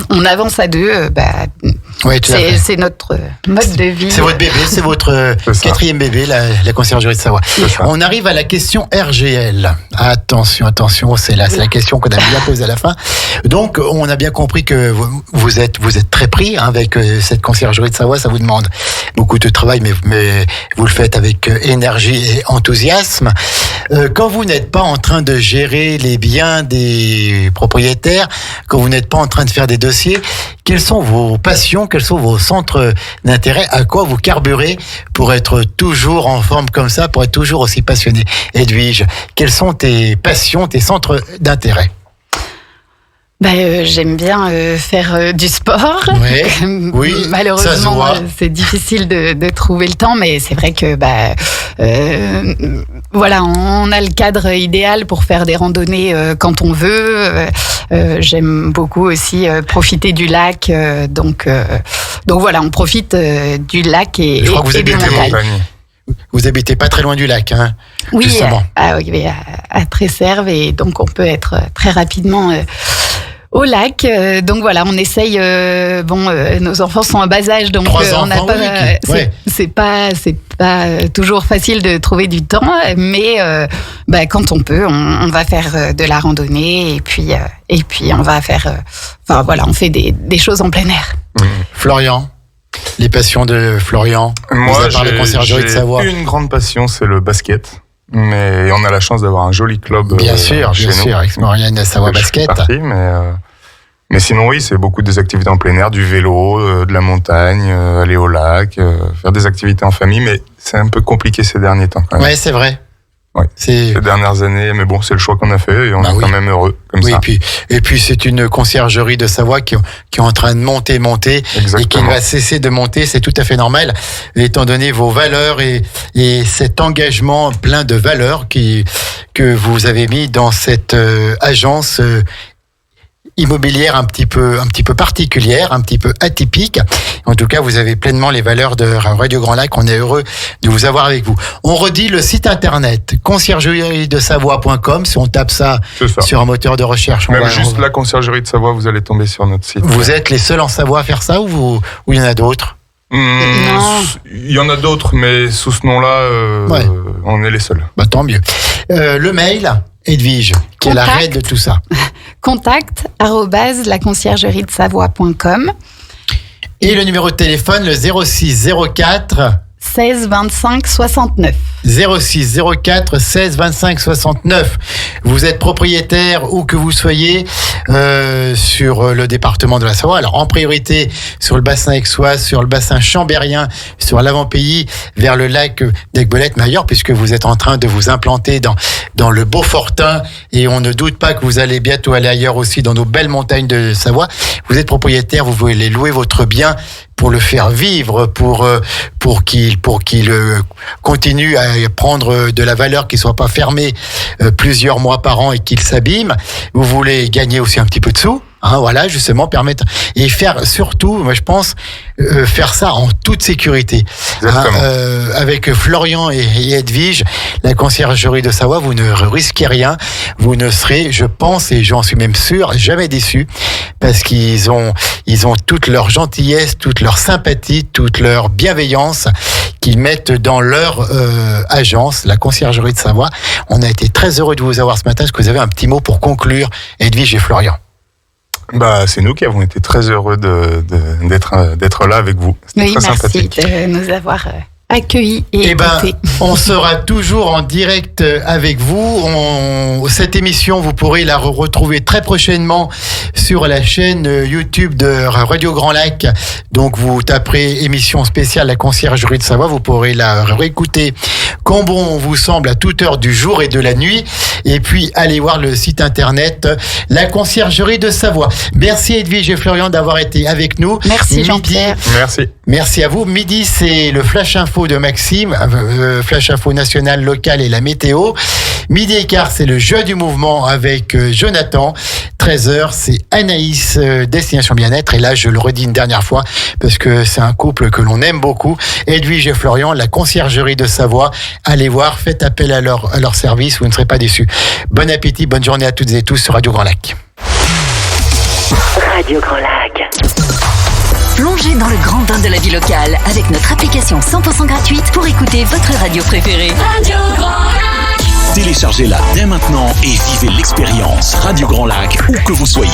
S4: on avance à deux
S3: Oui, tout à fait.
S4: C'est notre mode de vie.
S3: C'est votre bébé, c'est votre quatrième bébé, la conciergerie de Savoie. On arrive à la question RGL. Attention, c'est la question qu'on a bien posée à la fin. Donc, on a bien compris que vous êtes très pris avec cette conciergerie de Savoie. Ça vous demande beaucoup de travail, mais vous le faites avec énergie et enthousiasme. Quand vous n'êtes pas en train de gérer les biens des propriétaires, quand vous n'êtes pas en train de faire des dossiers, quelles sont vos passions, quels sont vos centres d'intérêt, à quoi vous carburez pour être toujours en forme comme ça, pour être toujours aussi passionné? Edwige, quelles sont tes passions, tes centres d'intérêt?
S4: J'aime bien faire du sport.
S3: Oui,
S4: malheureusement, c'est difficile de trouver le temps, mais c'est vrai que on a le cadre idéal pour faire des randonnées quand on veut. J'aime beaucoup aussi profiter du lac, donc voilà, on profite du lac et des montagnes.
S3: Vous habitez pas très loin du lac, hein?
S4: Oui,
S3: justement.
S4: à Tresserve, et donc on peut être très rapidement au lac. Donc voilà, on essaye. Nos enfants sont en bas âge, donc on n'a pas. C'est pas toujours facile de trouver du temps, mais quand on peut, on va faire de la randonnée, et puis on va faire. On fait des choses en plein air.
S3: Florian, les passions de Florian.
S5: Moi,
S3: j'ai
S5: une grande passion, c'est le basket. Mais on a la chance d'avoir un joli club.
S3: Bien sûr, avec Maurienne Savoie Basket.
S5: Mais sinon, oui, c'est beaucoup des activités en plein air, du vélo, de la montagne, aller au lac, faire des activités en famille. Mais c'est un peu compliqué ces derniers temps, quand même.
S3: Ouais, c'est vrai.
S5: Ouais. Ces dernières années, mais bon, c'est le choix qu'on a fait et on est quand même heureux comme ça.
S3: Et puis c'est une conciergerie de Savoie qui est en train de monter. Exactement. Et qui ne va cesser de monter, c'est tout à fait normal, étant donné vos valeurs et cet engagement plein de valeurs que vous avez mis dans cette agence immobilière un petit peu particulière, un petit peu atypique. En tout cas, vous avez pleinement les valeurs de Radio Grand Lac. On est heureux de vous avoir avec vous. On redit le site internet conciergerie-de-savoie.com. Si on tape ça sur un moteur de recherche,
S5: la conciergerie de Savoie, vous allez tomber sur notre site.
S3: Vous êtes les seuls en Savoie à faire ça, ou il y en a d'autres?
S5: Il y en a d'autres, mais sous ce nom-là, on est les seuls.
S3: Tant mieux. Le mail, Edwige, qui est la reine de tout ça.
S4: contact@laconciergerie-de-savoie.com.
S3: Et le numéro de téléphone, le 06 04
S4: 16 25 69.
S3: 06 04 16 25 69. Vous êtes propriétaire où que vous soyez sur le département de la Savoie. Alors en priorité sur le bassin aixois, sur le bassin chambérien, sur l'avant-pays, vers le lac d'Aiguebelette, mais ailleurs, puisque vous êtes en train de vous implanter dans le Beaufortin, et on ne doute pas que vous allez bientôt aller ailleurs aussi, dans nos belles montagnes de Savoie. Vous êtes propriétaire, vous voulez louer votre bien pour le faire vivre, pour qu'il continue à prendre de la valeur, qu'il soit pas fermé plusieurs mois par an et qu'il s'abîme. Vous voulez gagner aussi un petit peu de sous. Voilà, justement, permettre et faire surtout, moi je pense, faire ça en toute sécurité. Avec Florian et Edwige, la conciergerie de Savoie, vous ne risquez rien, vous ne serez, je pense, et j'en suis même sûr, jamais déçus, parce qu'ils ont toute leur gentillesse, toute leur sympathie, toute leur bienveillance qu'ils mettent dans leur agence, la conciergerie de Savoie. On a été très heureux de vous avoir ce matin. Est-ce que vous avez un petit mot pour conclure, Edwige et Florian?
S5: C'est nous qui avons été très heureux d'être là avec vous. C'était très sympathique.
S4: Merci de nous avoir accueillis et écoutés.
S3: On sera toujours en direct avec vous. Cette émission, vous pourrez la retrouver très prochainement sur la chaîne YouTube de Radio Grand Lac. Donc vous taperez émission spéciale La Conciergerie de Savoie. Vous pourrez la réécouter quand bon vous semble, à toute heure du jour et de la nuit. Et puis allez voir le site internet La Conciergerie de Savoie. Merci Edwige et Florian d'avoir été avec nous.
S4: Merci Jean-Pierre.
S5: Merci
S3: à vous. Midi, c'est le Flash Info de Maxime, Flash Info national, local et la météo. Midi et quart, c'est le jeu du mouvement avec Jonathan. 13h, c'est Anaïs, Destination Bien-être. Et là, je le redis une dernière fois, parce que c'est un couple que l'on aime beaucoup. Edwige et Florian, la conciergerie de Savoie. Allez voir, faites appel à leur service, vous ne serez pas déçus. Bon appétit, bonne journée à toutes et tous sur Radio Grand Lac.
S1: Radio Grand Lac. Plongez dans le grand bain de la vie locale avec notre application 100% gratuite pour écouter votre radio préférée. Radio Grand Lac.
S6: Téléchargez-la dès maintenant et vivez l'expérience Radio Grand Lac où que vous soyez.